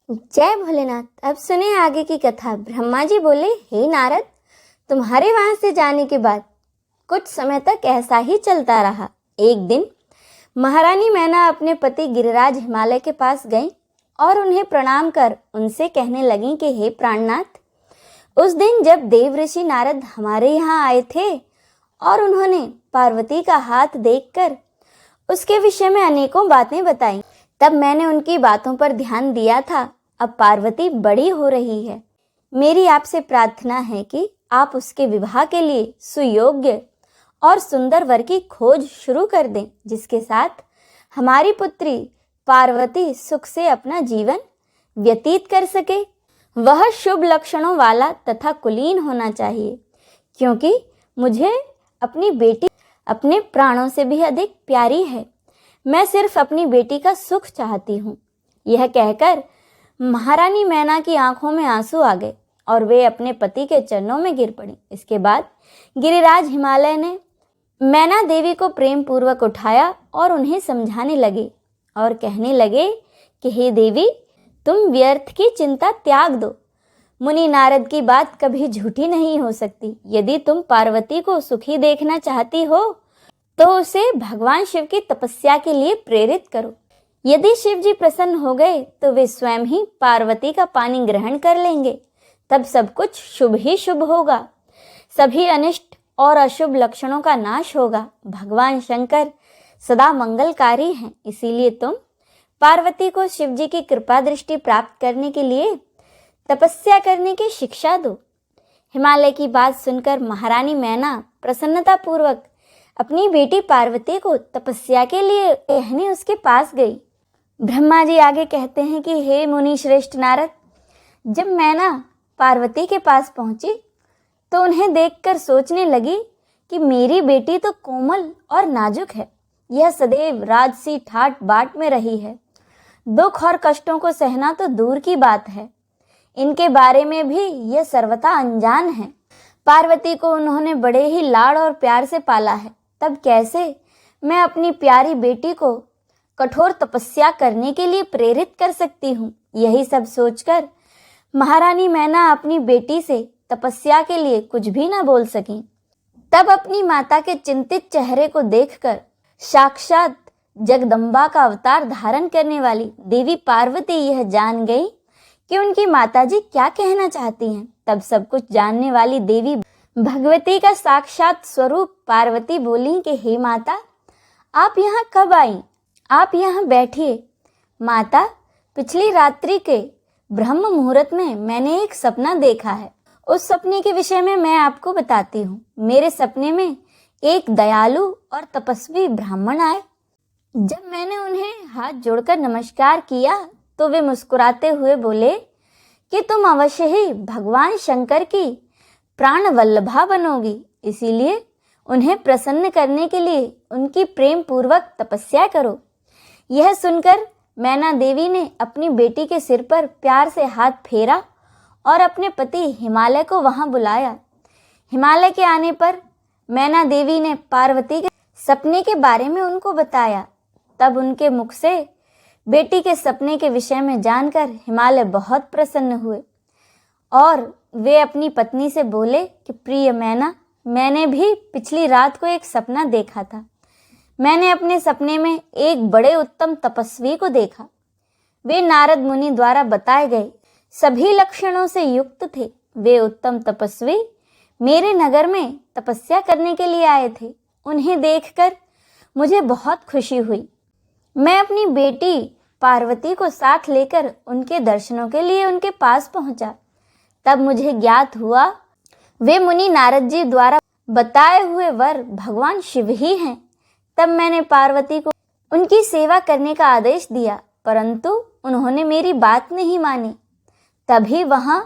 जय भोलेनाथ। अब सुने आगे की कथा। ब्रह्मा जी बोले, हे नारद, तुम्हारे वहां से जाने के बाद कुछ समय तक ऐसा ही चलता रहा। एक दिन महारानी मैना अपने पति गिरिराज हिमालय के पास गईं और उन्हें प्रणाम कर उनसे कहने लगीं कि हे प्राणनाथ, उस दिन जब देव ऋषि नारद हमारे यहाँ आए थे और उन्होंने पार्वती का हाथ देखकर उसके विषय में अनेकों बातें बताई, तब मैंने उनकी बातों पर ध्यान दिया था। अब पार्वती बड़ी हो रही है। मेरी आपसे प्रार्थना है कि आप उसके विवाह के लिए सुयोग्य और सुंदर वर की खोज शुरू कर दें, जिसके साथ हमारी पुत्री पार्वती सुख से अपना जीवन व्यतीत कर सके। वह शुभ लक्षणों वाला तथा कुलीन होना चाहिए, क्योंकि मुझे अपनी बेटी अपने प्राणों से भी अधिक प्यारी है। मैं सिर्फ अपनी बेटी का सुख चाहती हूँ। यह कहकर महारानी मैना की आंखों में आंसू आ गए और वे अपने पति के चरणों में गिर पड़ी। इसके बाद गिरिराज हिमालय ने मैना देवी को प्रेम पूर्वक उठाया और उन्हें समझाने लगे और कहने लगे कि हे देवी, तुम व्यर्थ की चिंता त्याग दो। मुनि नारद की बात कभी झूठी नहीं हो सकती। यदि तुम पार्वती को सुखी देखना चाहती हो तो उसे भगवान शिव की तपस्या के लिए प्रेरित करो। यदि शिव जी प्रसन्न हो गए तो वे स्वयं ही पार्वती का पानी ग्रहण कर लेंगे। तब सब कुछ शुभ ही शुभ होगा। सभी अनिष्ट और अशुभ लक्षणों का नाश होगा। भगवान शंकर सदा मंगलकारी हैं, इसीलिए तुम पार्वती को शिव जी की कृपा दृष्टि प्राप्त करने के लिए तपस्या करने की शिक्षा दो। हिमालय की बात सुनकर महारानी मैना प्रसन्नता पूर्वक अपनी बेटी पार्वती को तपस्या के लिए कहने उसके पास गई। ब्रह्मा जी आगे कहते हैं कि हे मुनि श्रेष्ठ नारद, जब मैना पार्वती के पास पहुंची तो उन्हें देखकर सोचने लगी कि मेरी बेटी तो कोमल और नाजुक है। यह सदैव राजसी ठाट बाट में रही है। दुख और कष्टों को सहना तो दूर की बात है, इनके बारे में भी यह सर्वथा अनजान है। पार्वती को उन्होंने बड़े ही लाड़ और प्यार से पाला है, तब कैसे मैं अपनी प्यारी बेटी को कठोर तपस्या करने के लिए प्रेरित कर सकती हूँ। यही सब सोचकर महारानी मैना अपनी बेटी से तपस्या के लिए कुछ भी न बोल सकी। तब अपनी माता के चिंतित चेहरे को देखकर साक्षात जगदम्बा का अवतार धारण करने वाली देवी पार्वती यह जान गई कि उनकी माताजी क्या कहना चाहती हैं। तब सब कुछ जानने वाली देवी भगवती का साक्षात स्वरूप पार्वती बोली कि हे माता, आप यहाँ कब आई? आप यहाँ बैठिए। माता, पिछली रात्रि के ब्रह्म मुहूर्त में मैंने एक सपना देखा है। उस सपने के विषय में मैं आपको बताती हूँ। मेरे सपने में एक दयालु और तपस्वी ब्राह्मण आए। जब मैंने उन्हें हाथ जोड़कर नमस्कार किया तो वे मुस्कुराते हुए बोले कि तुम अवश्य ही भगवान शंकर की प्राण वल्लभा बनोगी, इसीलिए उन्हें प्रसन्न करने के लिए उनकी प्रेम पूर्वक तपस्या करो। यह सुनकर मैना देवी ने अपनी बेटी के सिर पर प्यार से हाथ फेरा और अपने पति हिमालय को वहां बुलाया। हिमालय के आने पर मैना देवी ने पार्वती के सपने के बारे में उनको बताया। तब उनके मुख से बेटी के सपने के विषय में जानकर हिमालय बहुत प्रसन्न हुए और वे अपनी पत्नी से बोले कि प्रिय मैना, मैंने भी पिछली रात को एक सपना देखा था। मैंने अपने सपने में एक बड़े उत्तम तपस्वी को देखा। वे नारद मुनि द्वारा बताए गए सभी लक्षणों से युक्त थे। वे उत्तम तपस्वी मेरे नगर में तपस्या करने के लिए आए थे। उन्हें देखकर मुझे बहुत खुशी हुई। मैं अपनी बेटी पार्वती को साथ लेकर उनके दर्शनों के लिए उनके पास पहुंचा। तब मुझे ज्ञात हुआ वे मुनि नारद जी द्वारा बताए हुए वर भगवान शिव ही हैं। तब मैंने पार्वती को उनकी सेवा करने का आदेश दिया, परंतु उन्होंने मेरी बात नहीं मानी। तभी वहां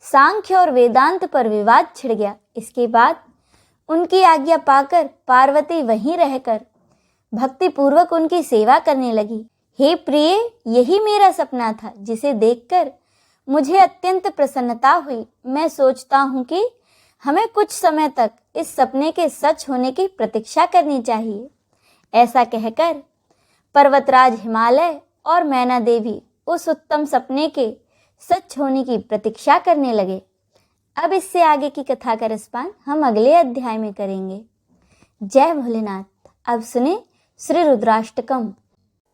सांख्य और वेदांत पर विवाद छिड़ गया। इसके बाद उनकी आज्ञा पाकर पार्वती वहीं रहकर भक्ति पूर्वक उनकी सेवा करने लगी। हे प्रिय, यही मेरा सपना था जिसे देखकर मुझे अत्यंत प्रसन्नता हुई। मैं सोचता हूँ कि हमें कुछ समय तक इस सपने के सच होने की प्रतीक्षा करनी चाहिए। ऐसा कहकर पर्वतराज हिमालय और मैना देवी उस उत्तम सपने के सच होने की प्रतीक्षा करने लगे। अब इससे आगे की कथा का रसपान हम अगले अध्याय में करेंगे। जय भोलेनाथ। अब सुने श्री रुद्राष्टकम।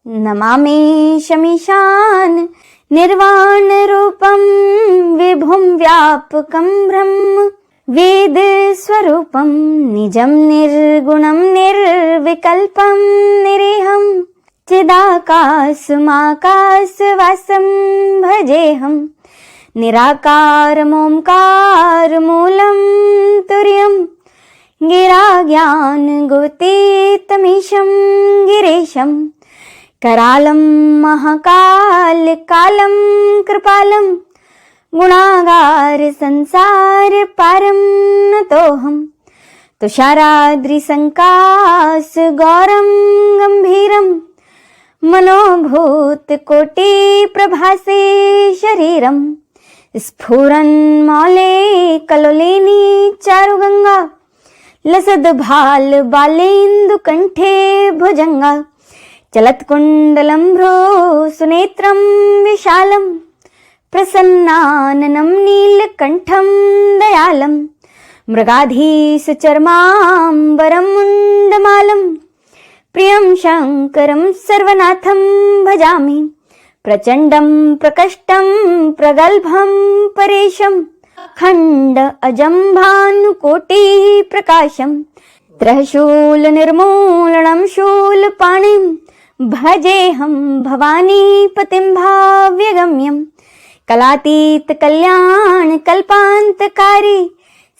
नमामि शमीशान निर्वाण रूपम विभुम व्यापकम ब्रह्म वेद स्वरूपम निजम निर्गुणम निर्विकल्पम निरेहम चिदाकाशमाकाशवासं भजेहम् निराकारमोंकार मूलं तुर्यं गिराज्ञानगोतीतमीशं गिरीशं करालं महाकाल कालं कृपालं गुणागार संसार पारं नतोऽहं तुषाराद्रिसंकाश गौरं गंभीरं मनोभूत कोटि प्रभासे शरीरं स्फुरन्मौले कलोलिनी चारुगंगा लसद भाल बालेन्दु कंठे भुजंगा चलत्कुण्डलम्भ्रो सुनेत्रं विशालं प्रसन्नाननं नीलकण्ठं दयालं मृगाधीश चर्माम्बरं मुण्डमालं प्रियं शङ्करं सर्वनाथं भजामि प्रचण्डं प्रकष्टं प्रगल्भं परेशं खण्ड अजं भानुकोटिः प्रकाशं त्रयशूल निर्मूलनं शूलपाणिं भजेऽहं भवानीपतिं भाव्यगम्यं कलातीत कल्याण कल्पान्तकारी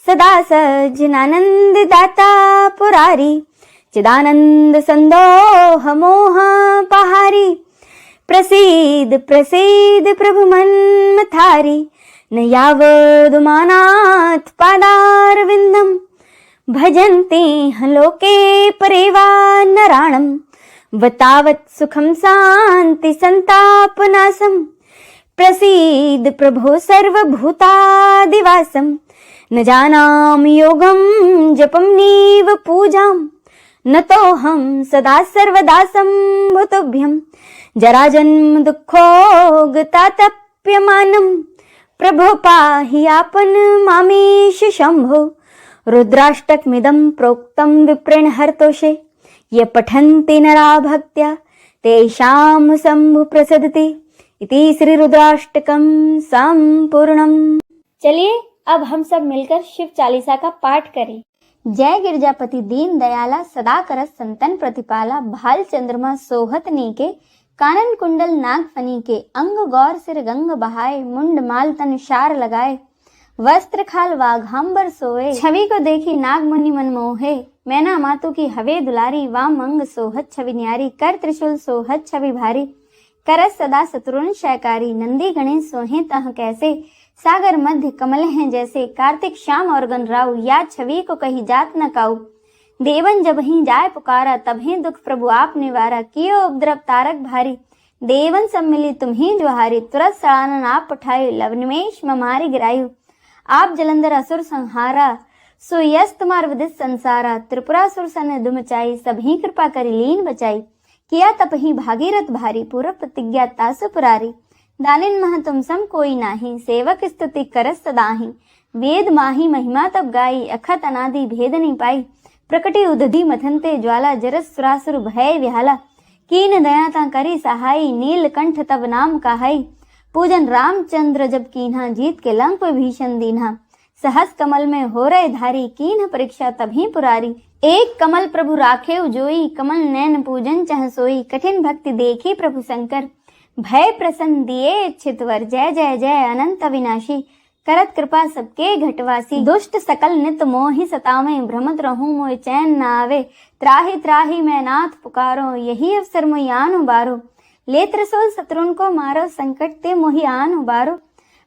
सदा सज्जनानन्ददाता पुरारी चिदानंद संदोह मोह पहारी प्रसीद प्रसीद प्रभु मन्मथारी न यावदुमानाथ पादारविन्दं भजन्ति लोके परेवा नराणं वतावत् सुखं शान्ति संतापनाशं प्रसीद प्रभो सर्वभूतादिवासं न जानामि योगं जपं नीव पूजां नतोऽहं सदा सर्वदा सम्भुतुभ्यं जराजन्म दुःखोगतातप्यमानं प्रभो पाहि आपन्मामीश शम्भो रुद्राष्टकमिदं प्रोक्तं विप्रेण हरतोषे ये पठन्ति नरा भक्त्या तेषां शम्भु प्रसदति इति श्री रुद्राष्टकम संपूर्णम। चलिए अब हम सब मिलकर शिव चालीसा का पाठ करें। जय गिरजापति दीन दयाला सदा करत संतन प्रतिपाला भाल चंद्रमा सोहत नीके कानन कुंडल नाग फनी के अंग गौर सिर गंग बहाए मुंड माल तन शार लगाए वस्त्र खाल वाघांबर सोए छवि को देखी नाग मुनि मन मोहे मैना मातु की हवे दुलारी वाम अंग सोहत छवि न्यारी कर त्रिशूल सोहत छवि भारी करस सदा शत्रुन शयकारी नंदी गणेश सोहे तह कैसे सागर मध्य कमल हैं जैसे कार्तिक श्याम और गणराव या छवि को कही जात न काऊ देवन जब ही जाय पुकारा तभी दुख प्रभु आप निवारा कियो उपद्रव तारक भारी देवन सब मिली तुम्ही ज्वाहारी तुरत सड़ानन आप पठाई लवनिमेश ममारी गिरायु आप जलंधर असुर संहारा सुयस तुम्हार विदित संसारा त्रिपुरासुर सन दुमचाई सभी कृपा करी लीन बचाई किया तपही भागीरथ भारी पूर्व प्रतिज्ञा तासु पुरारी दानिन मह तुम सम कोई नाही सेवक स्तुति करस सदाही वेद माही महिमा तब गाई अखत अनादि भेद नहीं पाई प्रकटी उदधि मथनते ज्वाला जरस सुरासुर भय विहाला कीन दया ता करी सहाई नीलकंठ तब नाम कहाई पूजन रामचंद्र जब कीन्हा जीत के लंक भीषण दीन्हा सहस कमल में हो रहे धारी कीन्ह परीक्षा तभी पुरारी एक कमल प्रभु राखे जोई कमल नैन पूजन चह सोई कठिन भक्ति देखी प्रभु शंकर भय प्रसन्न दिए इच्छित वर जय जय जय अनंत अविनाशी करत कृपा सबके घटवासी दुष्ट सकल नित मोहि सतावे भ्रमत रहूं मोय चैन न आवे त्राहि त्राहि मैं नाथ पुकारो यही अवसर मोहि आन उबारो ले त्रिशूल शत्रुन को मारो संकट ते मोहि आन उबारो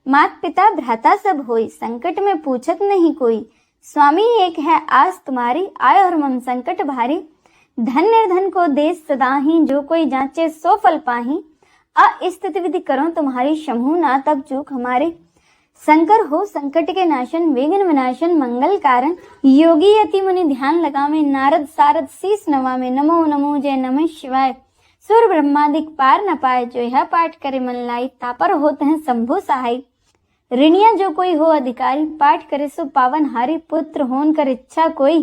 मात पिता भ्राता सब होई संकट में पूछत नहीं कोई स्वामी एक है आस तुम्हारी आय और मम संकट भारी धन निर्धन को देश सदाही जो कोई जांचे सो फल पाही अस्तित्व विधि करो तुम्हारी शंभु ना तब चूक हमारे शंकर हो संकट के नाशन विघ्न विनाशन मंगल कारण योगी यति मुनि ध्यान लगावे नारद सारद शीस नवावे नमो नमो जय नमः शिवाय सुर ब्रह्मादिक पार न पाए, जो यह पाठ करे मन लाई, तापर होते हैं शंभु सहाय। ऋणिया जो कोई हो अधिकारी, पाठ करे सो पावन हारी। पुत्र होन कर इच्छा कोई,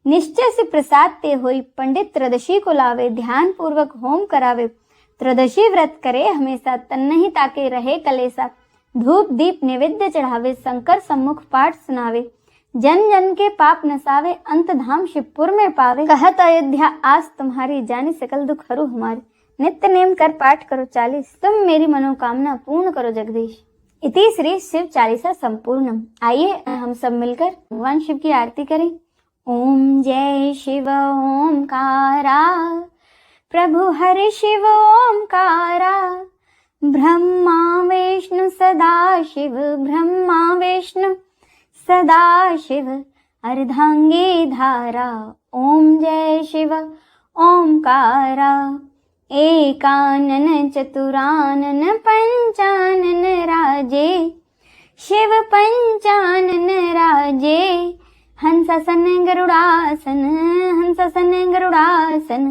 निश्चय से प्रसाद ते होई। पंडित त्रयोदशी को लावे, ध्यान पूर्वक होम करावे। त्रयोदशी व्रत करे हमेशा, तन नहीं ताके रहे कलेसा। धूप दीप नैवेद्य चढ़ावे, शंकर सम्मुख पाठ सुनावे। जन जन के पाप नसावे, अंत धाम शिवपुर में पावे। कहत अयोध्या आस तुम्हारी, जानी सकल दुख हरू हमारे। नित्य नेम कर पाठ करो 40, तुम मेरी मनोकामना पूर्ण करो जगदीश। इति श्री शिव चालीसा संपूर्णम। आइए हम सब मिलकर भगवान शिव की आरती करें। ओम जय शिव ओमकारा, प्रभु हरि शिव ओमकारा। ब्रह्मा विष्णु सदा शिव, ब्रह्मा विष्णु सदा शिव। अर्धांगी धारा, ओम जय शिव ओमकारा। एकानन चतुरानन पंचानन राजे, शिव पंचानन राजे। हंसासन गरुड़ासन, हंसासन गरुड़ासन।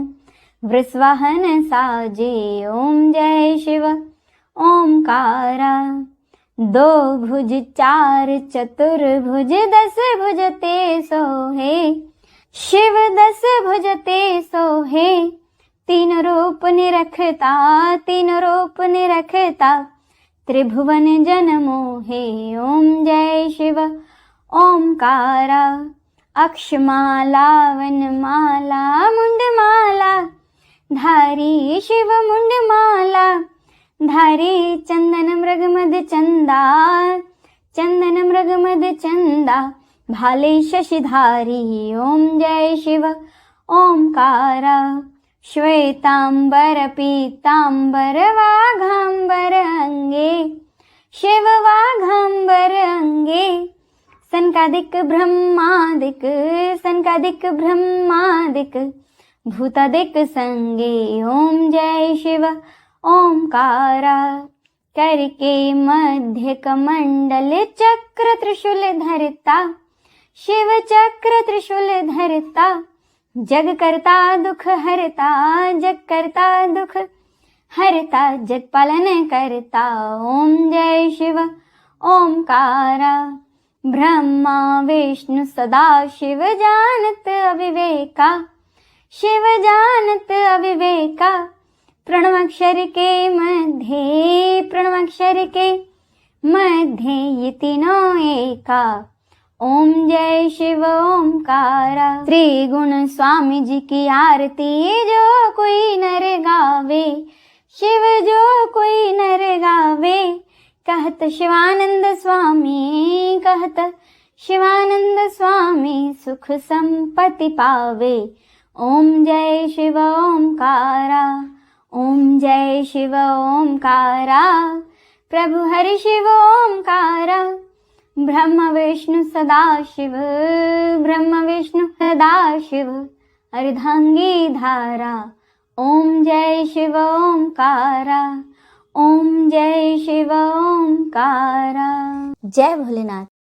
वृषवाहन साजे, ओम जय शिव ओमकारा। दो भुज चार चतुर्भुज, 10 भुज ते सोहे। शिव 10 भुज ते सोहे। तीन रूप निरखता, तीन रूप निरखता। त्रिभुवन जन मोहे, ओम जय शिव ओमकारा। अक्षमाला वनमाला, मुंडमाला धारी, शिव मुंडमाला धारी। चंदन मृगमद चंदा, चंदन मृगमद चंदा। भाले शशिधारी, ओम जय शिव ओमकारा। श्वेतांबर पीतांबर वाघांबर अंगे, शिव वाघांबर अंगे। सनकादिक ब्रह्मादिक, सनकादिक ब्रह्मादिक। भूतादिक संगे, ओम जय शिव ओमकारा। करके मध्य कमंडल, चक्र त्रिशूल धरता। शिव चक्र त्रिशूल धरता। जग करता दुख हरता, जग करता दुख हरता। जग पालन करता, ओम जय शिव ओमकारा। ब्रह्मा विष्णु सदा शिव, जानत अविवेका। शिव जानत अविवेका। प्रणवाक्षर के मध्य, प्रणवाक्षर के मध्य। ये तीनों एका, ओम जय शिव ओमकारा। त्रिगुण स्वामी जी की आरती, जो कोई नर गावे। शिव जो कोई नर गावे। कहत शिवानंद स्वामी, कहत शिवानंद स्वामी। सुख संपत्ति पावे, ओम जय शिव ओमकारा। ओम जय शिव ओमकारा। प्रभु हरि शिव ओमकारा। ब्रह्म विष्णु सदा शिव, ब्रह्म विष्णु सदा शिव। अर्धांगी धारा, ओम जय शिव ओमकारा। ओम जय शिव ओमकारा। जय भोलेनाथ।